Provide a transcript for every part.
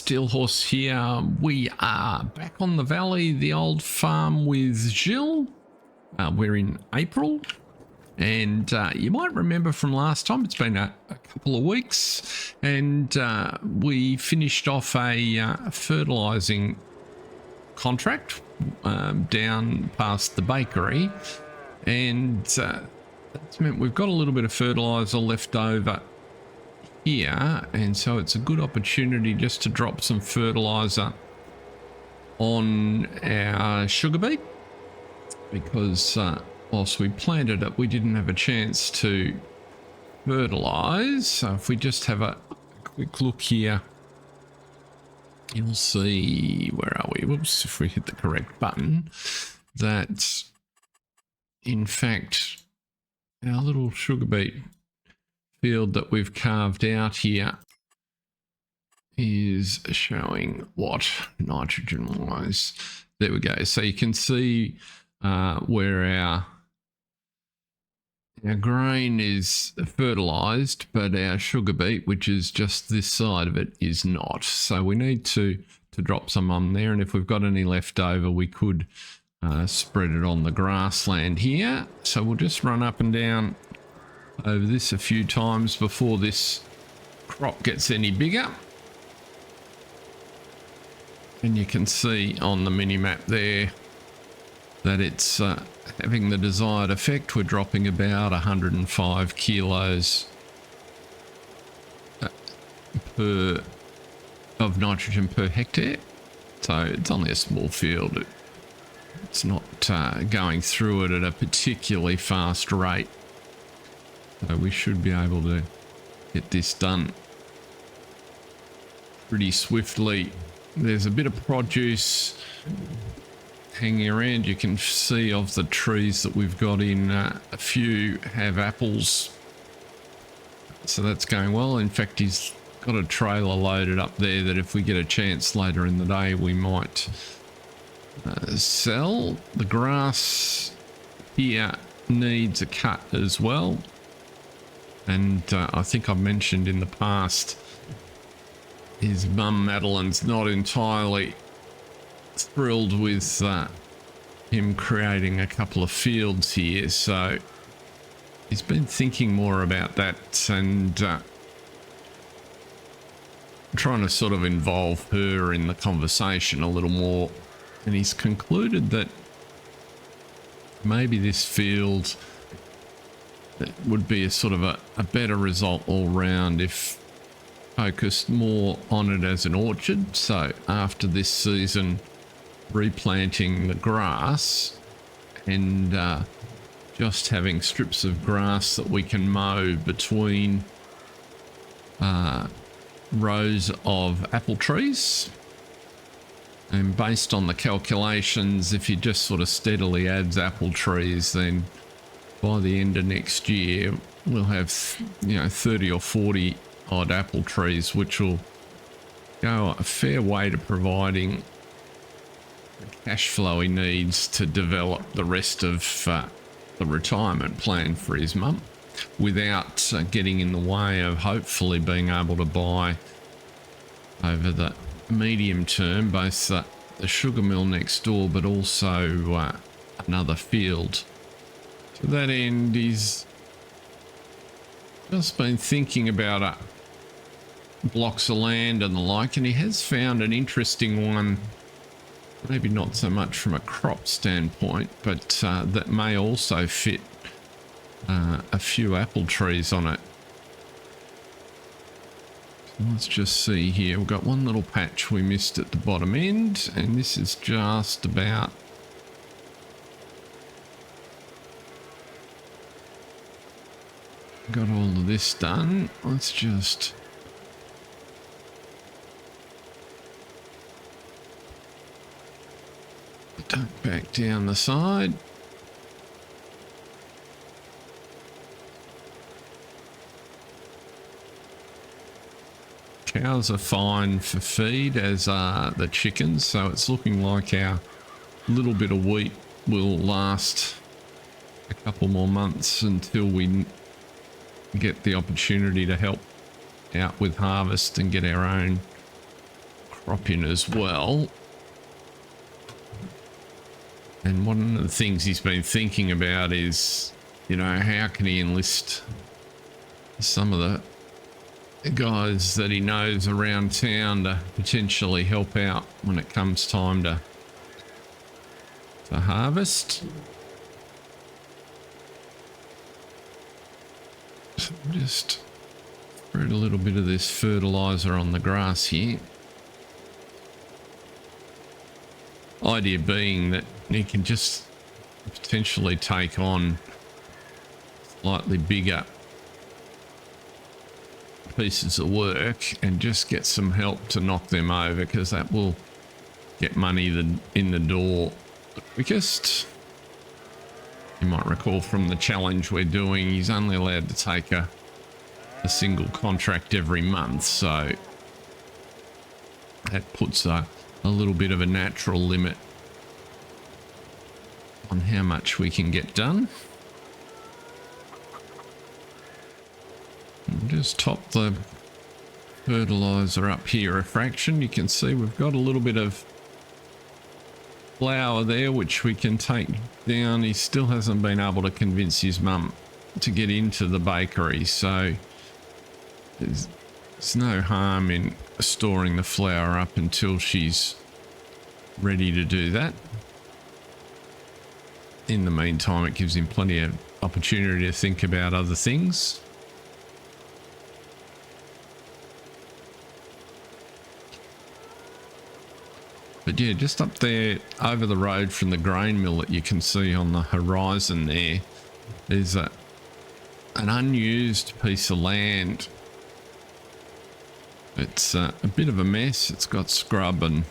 Steel Horse here. We are back on the valley, the old farm with Gilles. We're in April, and you might remember from last time, it's been a couple of weeks, and we finished off a fertilizing contract down past the bakery, and that's meant we've got a little bit of fertilizer left over here, and so it's a good opportunity just to drop some fertilizer on our sugar beet, because whilst we planted it, we didn't have a chance to fertilize. So if we just have a quick look here, you'll see, where are we? Whoops, if we hit the correct button, that in fact our little sugar beet field that we've carved out here is showing what nitrogen wise. There we go. So you can see where our grain is fertilized, but our sugar beet, which is just this side of it, is not. So we need to drop some on there, and if we've got any left over, we could spread it on the grassland here. So we'll just run up and down over this a few times before this crop gets any bigger. And you can see on the mini map there that it's having the desired effect. We're dropping about 105 kilos of nitrogen per hectare. So it's only a small field. It's not going through it at a particularly fast rate. So we should be able to get this done pretty swiftly. There's a bit of produce hanging around. You can see of the trees that we've got in, a few have apples. So that's going well. In fact, he's got a trailer loaded up there that if we get a chance later in the day, we might sell. The grass here needs a cut as well. And I think I've mentioned in the past, his mum Madeline's not entirely thrilled with him creating a couple of fields here, so he's been thinking more about that and trying to sort of involve her in the conversation a little more. And he's concluded that maybe this field would be a sort of a better result all round if focused more on it as an orchard. So after this season, replanting the grass and just having strips of grass that we can mow between rows of apple trees. And based on the calculations, if you just sort of steadily adds apple trees, then by the end of next year, we'll have, 30 or 40 odd apple trees, which will go a fair way to providing the cash flow he needs to develop the rest of the retirement plan for his mum, without getting in the way of hopefully being able to buy over the medium term both the sugar mill next door, but also another field. To that end, he's just been thinking about blocks of land and the like, and he has found an interesting one, maybe not so much from a crop standpoint, but that may also fit a few apple trees on it. So let's just see here. We've got one little patch we missed at the bottom end, and this is just about got all of this done. Let's just duck back down the side. Cows are fine for feed, as are the chickens, so it's looking like our little bit of wheat will last a couple more months until we get the opportunity to help out with harvest and get our own drop in as well. And one of the things he's been thinking about is, you know, how can he enlist some of the guys that he knows around town to potentially help out when it comes time to harvest. So just spread a little bit of this fertilizer on the grass here. Idea being that he can just potentially take on slightly bigger pieces of work and just get some help to knock them over, because that will get money in the door the quickest. You might recall from the challenge we're doing, he's only allowed to take a single contract every month, so that puts a little bit of a natural limit on how much we can get done. And just top the fertilizer up here a fraction. You can see we've got a little bit of flour there which we can take down. He still hasn't been able to convince his mum to get into the bakery, so there's no harm in storing the flour up until she's ready to do that. In the meantime, it gives him plenty of opportunity to think about other things. But yeah, just up there over the road from the grain mill that you can see on the horizon there, there's an unused piece of land. It's a bit of a mess. It's got scrub and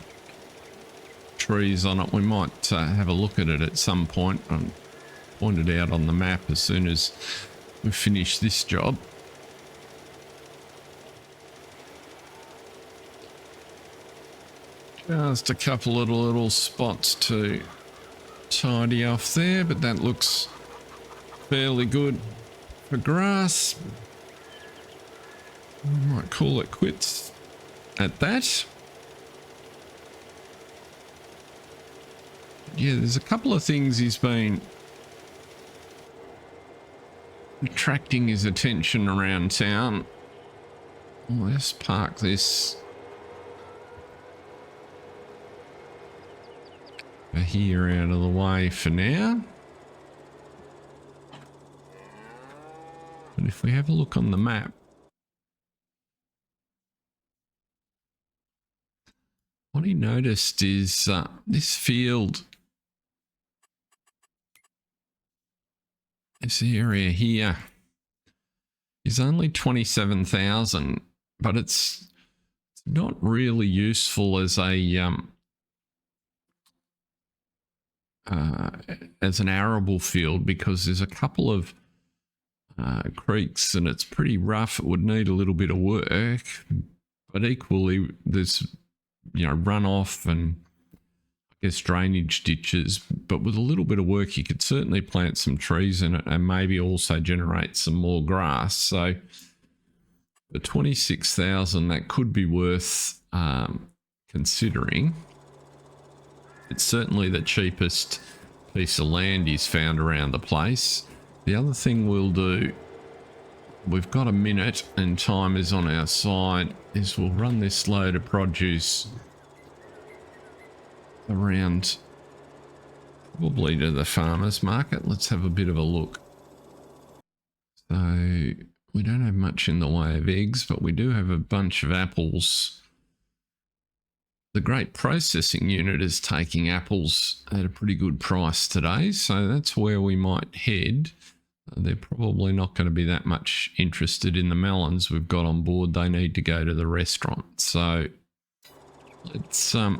trees on it. We might have a look at it at some point and point it out on the map as soon as we finish this job. Just a couple of little spots to tidy off there, but that looks fairly good for grass. I might call it quits at that. Yeah, there's a couple of things he's been attracting his attention around town. Let's park this here out of the way for now. But if we have a look on the map, what he noticed is this field, this area here, is only 27,000, but it's not really useful as an arable field, because there's a couple of creeks and it's pretty rough. It would need a little bit of work, but equally there's, you know, runoff and I guess drainage ditches. But with a little bit of work, you could certainly plant some trees in it and maybe also generate some more grass. So for 26,000, that could be worth considering. It's certainly the cheapest piece of land he's found around the place. The other thing we'll do, we've got a minute and time is on our side, is we'll run this load of produce around probably to the farmer's market. Let's have a bit of a look. So we don't have much in the way of eggs, but we do have a bunch of apples. The great processing unit is taking apples at a pretty good price today, so that's where we might head. They're probably not going to be that much interested in the melons we've got on board. They need to go to the restaurant. So let's I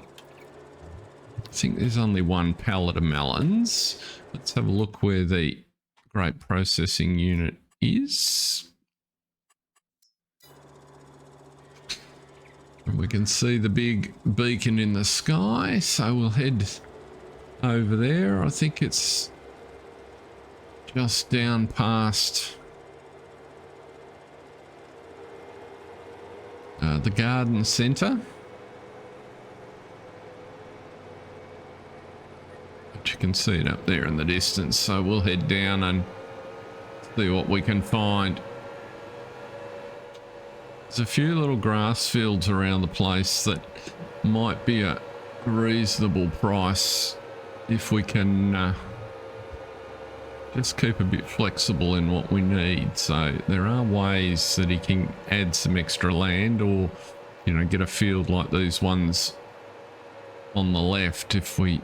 think there's only one pallet of melons. Let's have a look where the great processing unit is. And we can see the big beacon in the sky, so we'll head over there. I think it's just down past the garden centre. but you can see it up there in the distance. So we'll head down and see what we can find. There's a few little grass fields around the place that might be a reasonable price if we can just keep a bit flexible in what we need. So there are ways that he can add some extra land, or, you know, get a field like these ones on the left. If we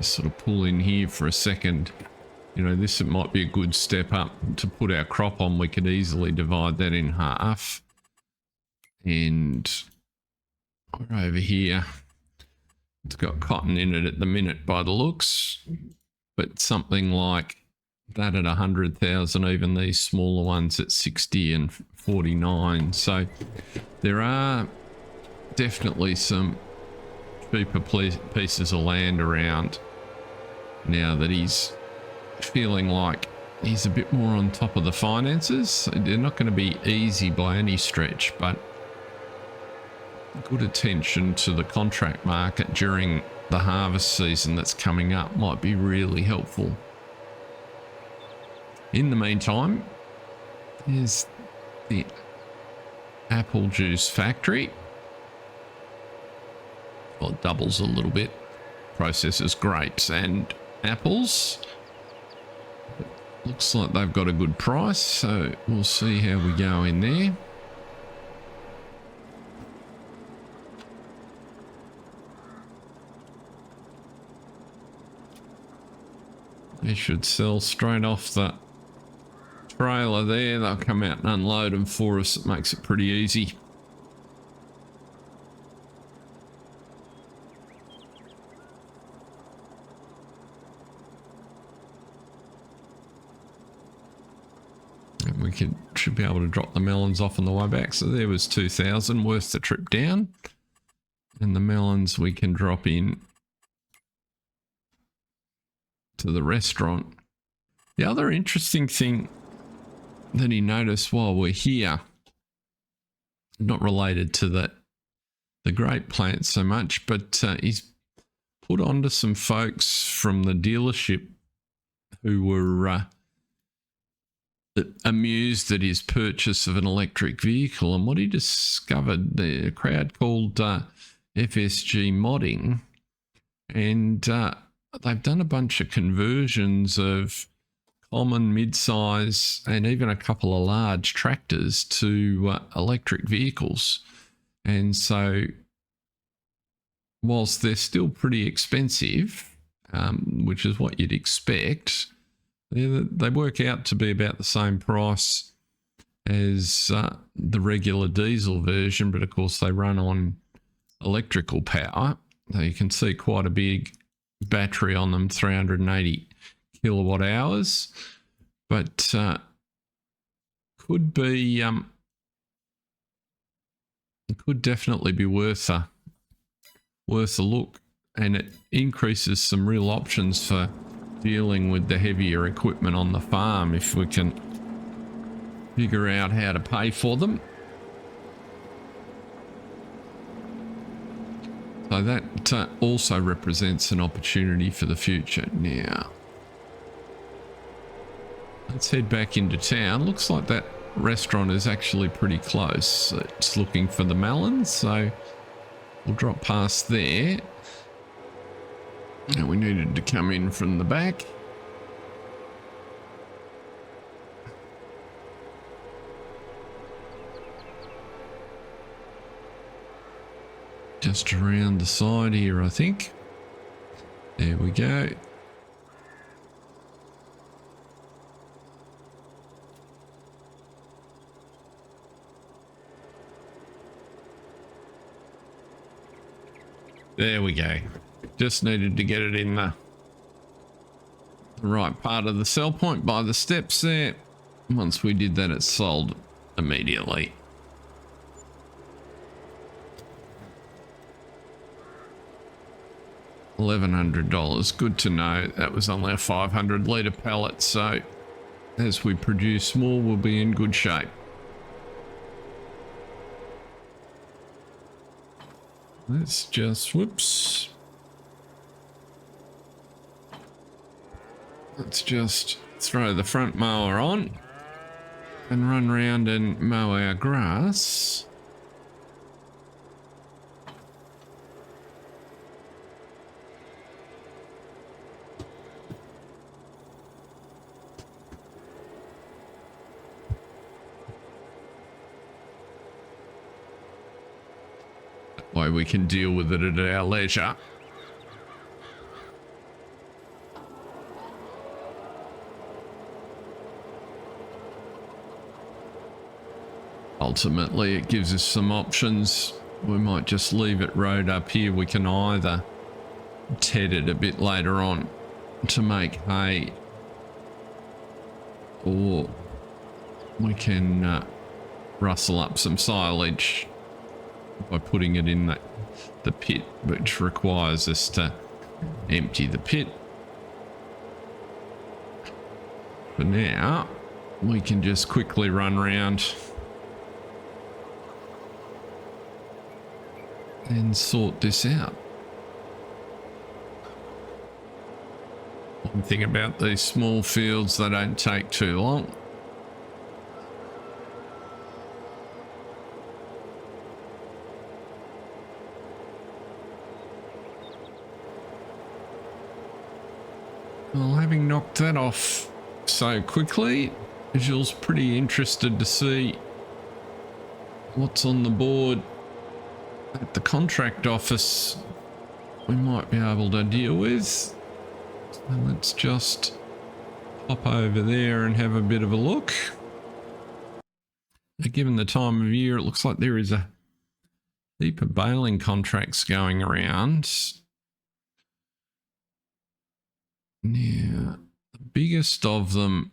sort of pull in here for a second, you know, this might be a good step up to put our crop on. We could easily divide that in half. And we're over here. It's got cotton in it at the minute by the looks, but something like that at 100,000, even these smaller ones at 60 and 49. So there are definitely some cheaper pieces of land around now that he's feeling like he's a bit more on top of the finances. They're not going to be easy by any stretch, but good attention to the contract market during the harvest season that's coming up might be really helpful. In the meantime, here's the apple juice factory. Well, it doubles a little bit. Processes grapes and apples. Looks like they've got a good price, so we'll see how we go in there. They should sell straight off the trailer there. They'll come out and unload them for us. It makes it pretty easy. And we should be able to drop the melons off on the way back. So there was 2,000 worth the trip down. And the melons we can drop in to the restaurant. The other interesting thing that he noticed while we're here, not related to the grape plant so much, but he's put onto some folks from the dealership who were amused at his purchase of an electric vehicle. And what he discovered, the crowd called FSG Modding, and they've done a bunch of conversions of common, mid-size, and even a couple of large tractors to electric vehicles. And so whilst they're still pretty expensive, which is what you'd expect, they work out to be about the same price as the regular diesel version, but of course they run on electrical power. So you can see quite a big battery on them, 380 kilowatt hours, but could definitely be worth a look, and it increases some real options for dealing with the heavier equipment on the farm if we can figure out how to pay for them. So that also represents an opportunity for the future. Now, let's head back into town. Looks like that restaurant is actually pretty close. It's looking for the melons, so we'll drop past there. And we needed to come in from the back. Just around the side here, I think. There we go. There we go. Just needed to get it in the right part of the sell point by the steps there. Once we did that, it sold immediately. $1,100. Good to know. That was only a 500 litre pallet, so as we produce more, we'll be in good shape. Let's just, whoops. let's just throw the front mower on and run round and mow our grass. That way we can deal with it at our leisure. Ultimately, it gives us some options. We might just leave it rowed up here. We can either ted it a bit later on to make hay, or we can rustle up some silage by putting it in the pit, which requires us to empty the pit. For now, we can just quickly run around and sort this out. One thing about these small fields, they don't take too long. Well, having knocked that off so quickly, Gilles pretty interested to see what's on the board at the contract office we might be able to deal with. So let's just pop over there and have a bit of a look. Now, given the time of year, it looks like there is a heap of baling contracts going around. Now, the biggest of them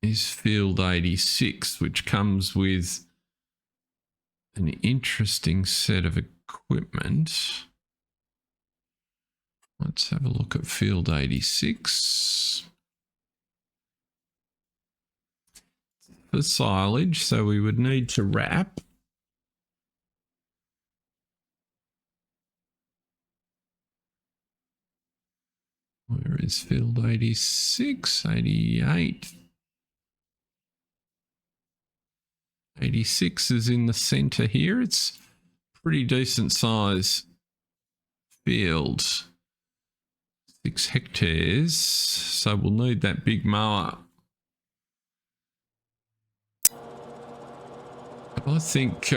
is Field 86, which comes with an interesting set of equipment. Let's have a look at Field 86. For silage, so we would need to wrap. Where is Field 86? 88. 86 is in the center here. It's pretty decent size field. 6 hectares. So we'll need that big mower. I think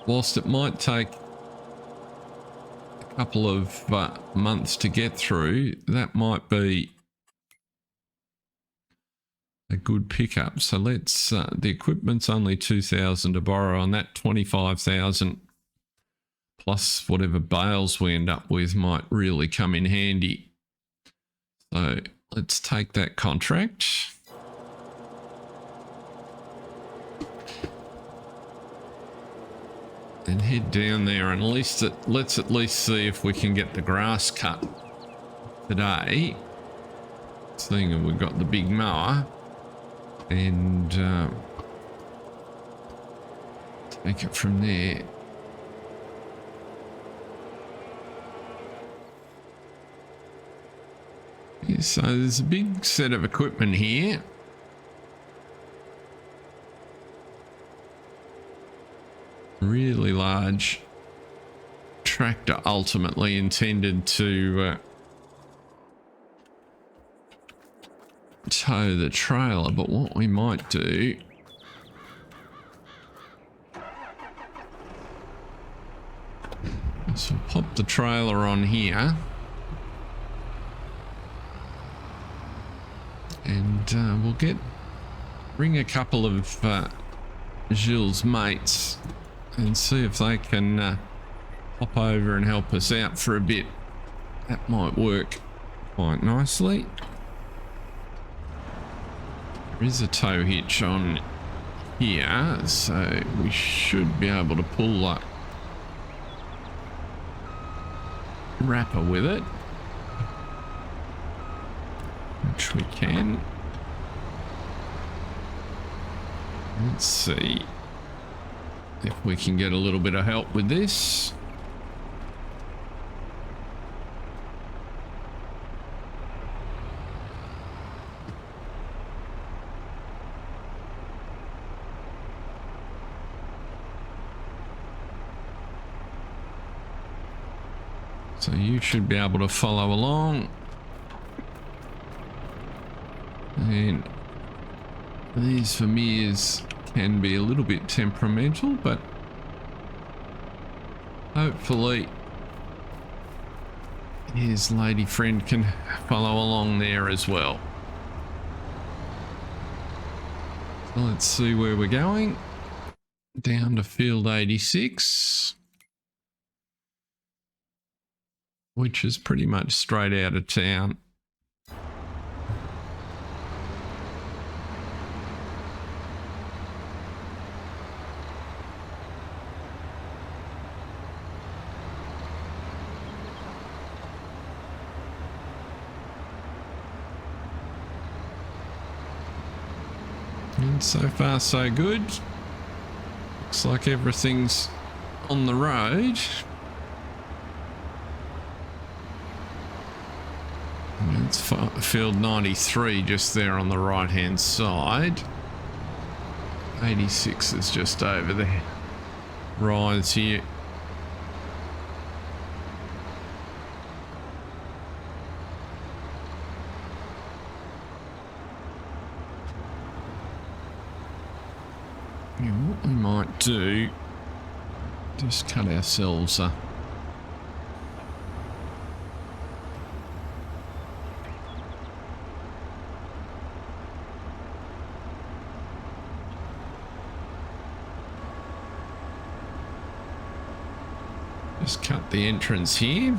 whilst it might take a couple of months to get through, that might be a good pickup. So let's, the equipment's only 2,000 to borrow on that. 25,000 plus whatever bales we end up with might really come in handy. So let's take that contract. And head down there and let's at least see if we can get the grass cut today. Seeing that we've got the big mower. And take it from there. Yeah, so there's a big set of equipment here. Really large tractor, ultimately intended to tow the trailer, but what we might do is we'll pop the trailer on here and we'll bring a couple of Gilles' mates and see if they can hop over and help us out for a bit. That might work quite nicely. There is a tow hitch on here, so we should be able to pull that wrapper with it, which we can. Let's see if we can get a little bit of help with this. So you should be able to follow along. And these Vermeers can be a little bit temperamental, but hopefully his lady friend can follow along there as well. So let's see where we're going. Down to field 86, which is pretty much straight out of town. And so far so good. Looks like everything's on the road. It's field 93 just there on the right hand side. 86 is just over the rise here. What we might do, just cut ourselves a just cut the entrance here.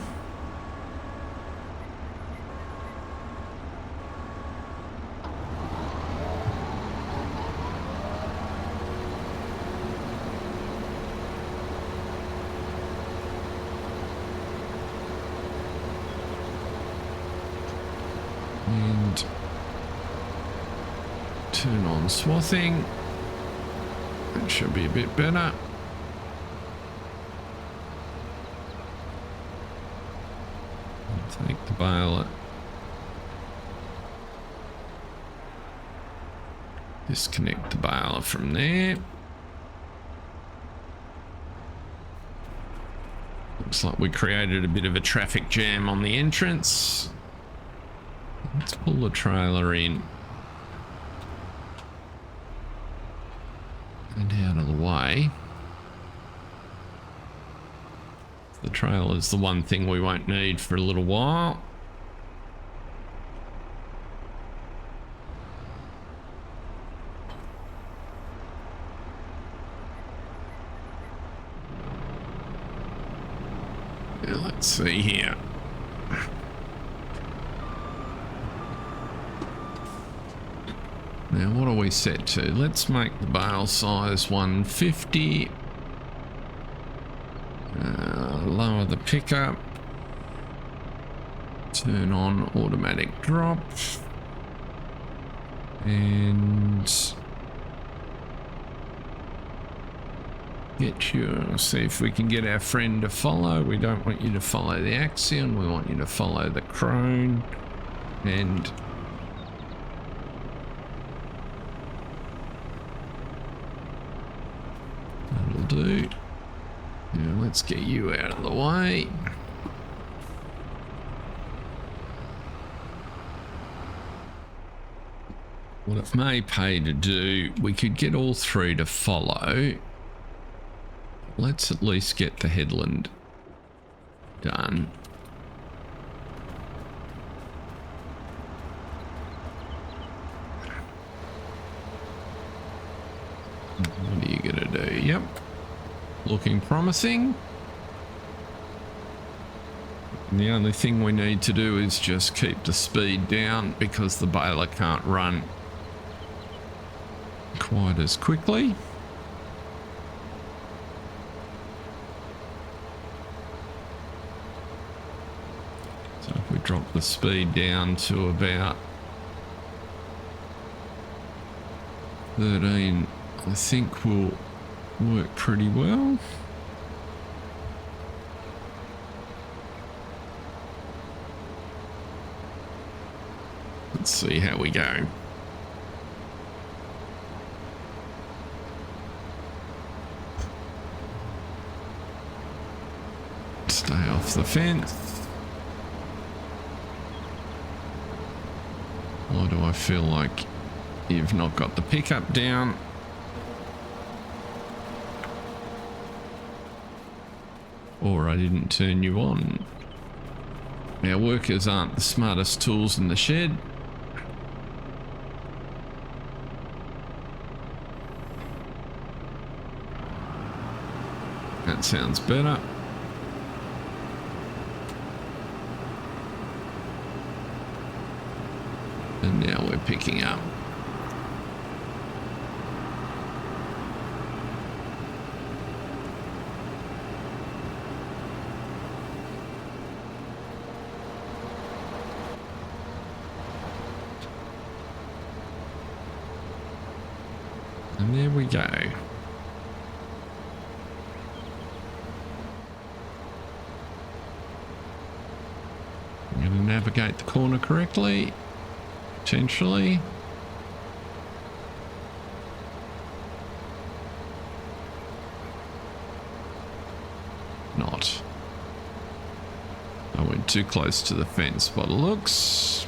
And turn on swathing. That should be a bit better. Take the baler. Disconnect the baler from there. Looks like we created a bit of a traffic jam on the entrance. Let's pull the trailer in and out of the way. The trailer is the one thing we won't need for a little while. Now let's see here. Now what are we set to? Let's make the bale size 150. Lower the pickup. Turn on automatic drop. And get you, see if we can get our friend to follow. We don't want you to follow the Axion. We want you to follow the Crone. And that'll do. Now let's get you out of the way. What it may pay to do, we could get all three to follow. Let's at least get the headland done. What are you gonna do? Yep. Looking promising. And the only thing we need to do is just keep the speed down because the baler can't run quite as quickly. So if we drop the speed down to about 13, I think we'll work pretty well. Let's see how we go. Stay off the fence. Or do I feel like you've not got the pickup down? Or I didn't turn you on. Our workers aren't the smartest tools in the shed. That sounds better. And now we're picking up. And there we go. I'm going to navigate the corner correctly, potentially. Not. I went too close to the fence by the looks.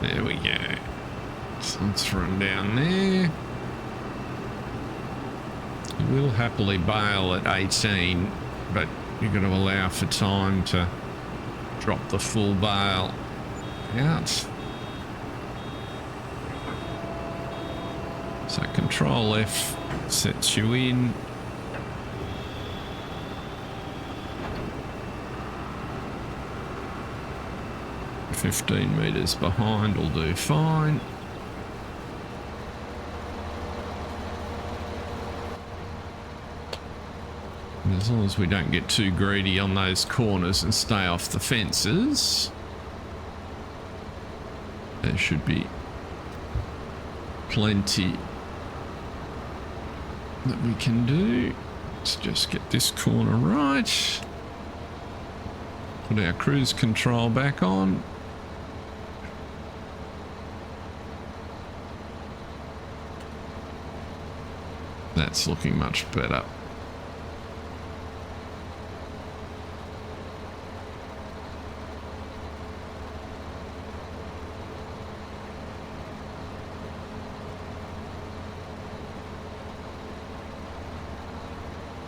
There we go. So let's run down there. We'll happily bail at 18, but you've got to allow for time to drop the full bail out. So Control F sets you in. $15 meters behind will do fine. And as long as we don't get too greedy on those corners and stay off the fences, there should be plenty that we can do. Let's just get this corner right. Put our cruise control back on. That's looking much better.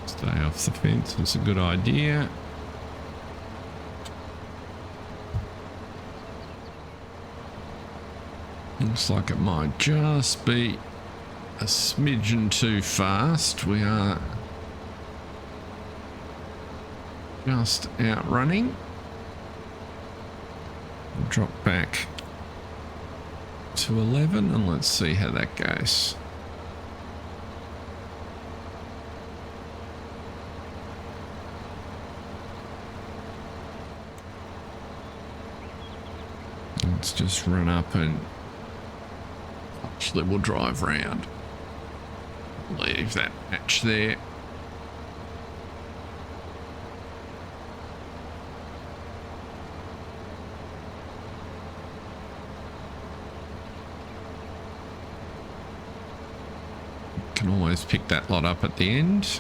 Stay off the fence, it's a good idea. Looks like it might just be a smidgen too fast. We are just outrunning. Drop back to 11 and let's see how that goes. Let's just run up and actually we'll drive round. Leave that patch there. Can always pick that lot up at the end.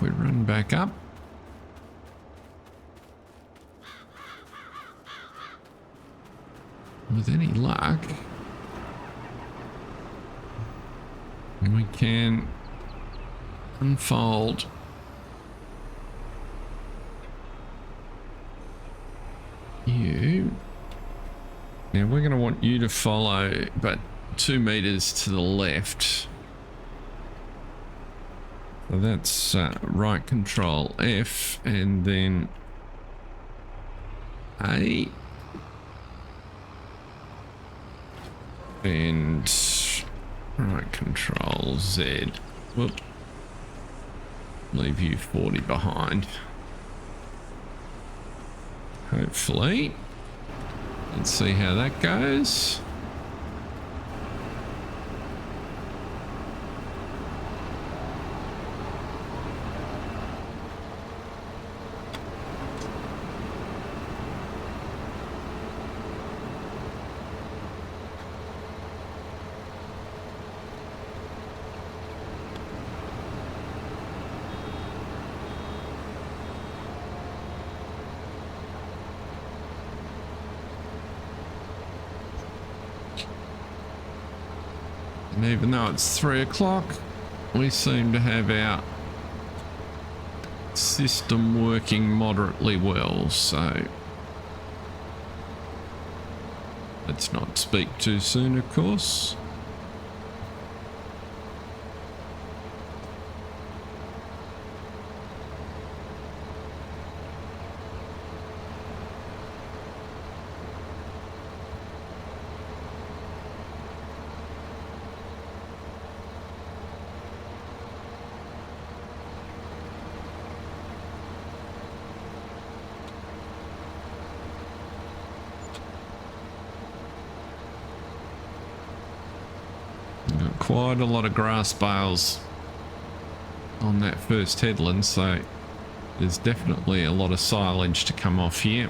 We run back up. With any luck, we can unfold you. Now we're going to want you to follow, but 2 meters to the left. So that's right control F and then A. And right, control Z. Whoop. Leave you 40 behind. Hopefully. Let's see how that goes. And even though it's 3 o'clock, we seem to have our system working moderately well, so let's not speak too soon, of course. Quite a lot of grass bales on that first headland, so there's definitely a lot of silage to come off here.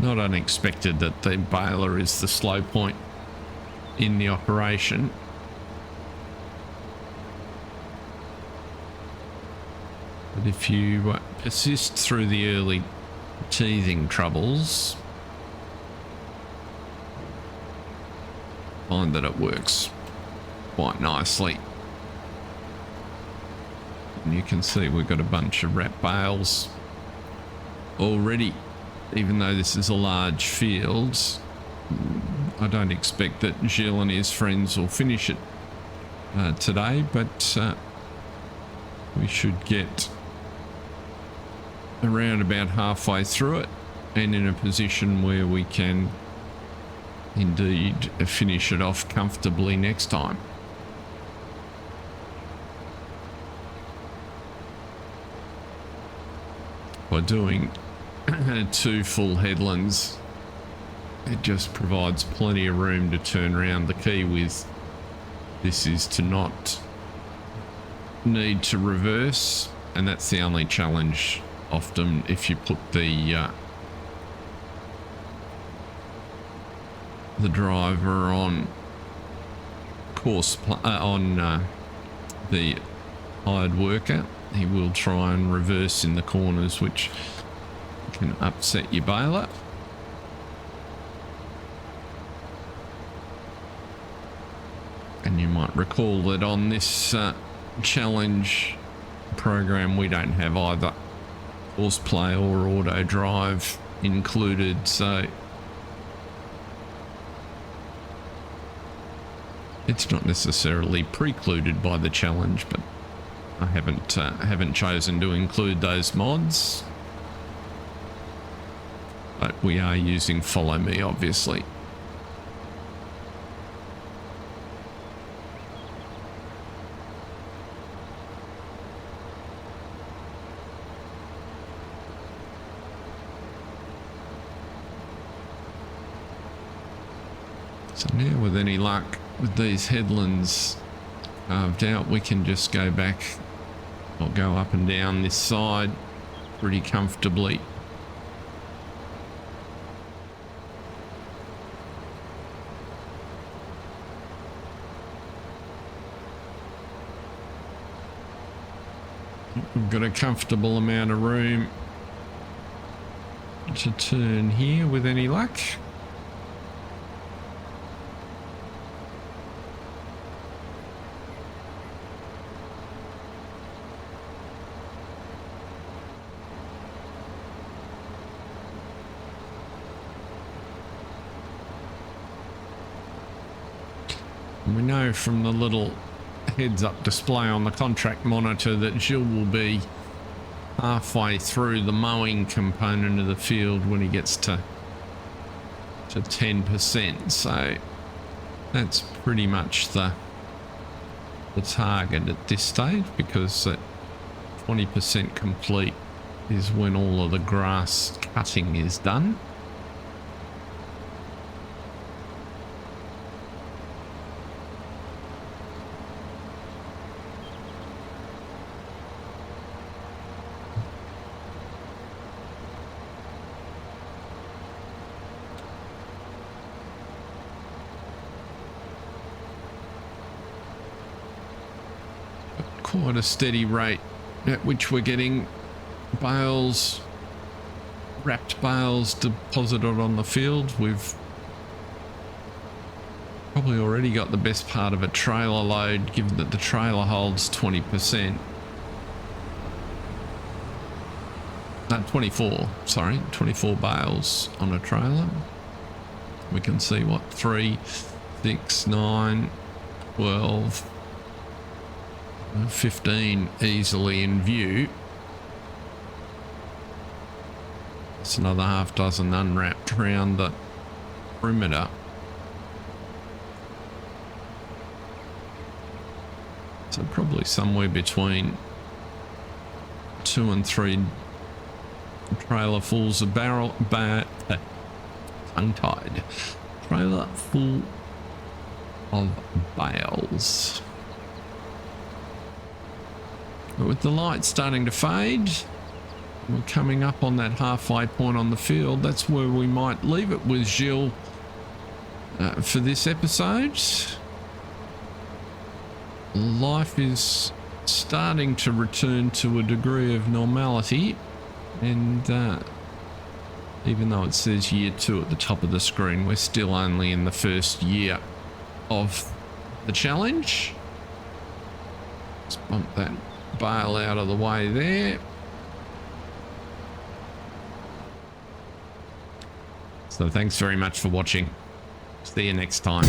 Not unexpected that the baler is the slow point in the operation. But if you persist through the early teething troubles, find that it works quite nicely. And you can see we've got a bunch of wrap bales already. Even though this is a large field, I don't expect that Gilles and his friends will finish it today, but we should get around about halfway through it and in a position where we can indeed finish it off comfortably next time. By doing 2 full headlands, it just provides plenty of room to turn around. The key with this is to not need to reverse, and that's the only challenge often if you put the driver on course on the hired worker. He will try and reverse in the corners, which can upset your baler. And you might recall that on this challenge program we don't have either horseplay or auto drive included, so it's not necessarily precluded by the challenge, but I haven't chosen to include those mods. But we are using Follow Me, obviously. So now with any luck with these headlands carved out, we can just go back or go up and down this side pretty comfortably. We've got a comfortable amount of room to turn here with any luck. We know from the little heads-up display on the contract monitor that Jill will be halfway through the mowing component of the field when he gets to 10%. So that's pretty much the target at this stage, because at 20% complete is when all of the grass cutting is done. Quite a steady rate at which we're getting bales, wrapped bales deposited on the field. We've probably already got the best part of a trailer load, given that the trailer holds 20%. No, 24, sorry, 24 bales on a trailer. We can see what, 3, 6, 9, 12, 15 easily in view. It's another half dozen unwrapped around the perimeter. So probably somewhere between 2 and 3 trailer fulls of tongue-tied. Trailer full of bales. But with the light starting to fade, we're coming up on that halfway point on the field. That's where we might leave it with Gilles for this episode. Life is starting to return to a degree of normality, and even though it says year 2 at the top of the screen, we're still only in the first year of the challenge. Let's bump that bale out of the way there. So thanks very much for watching. See you next time.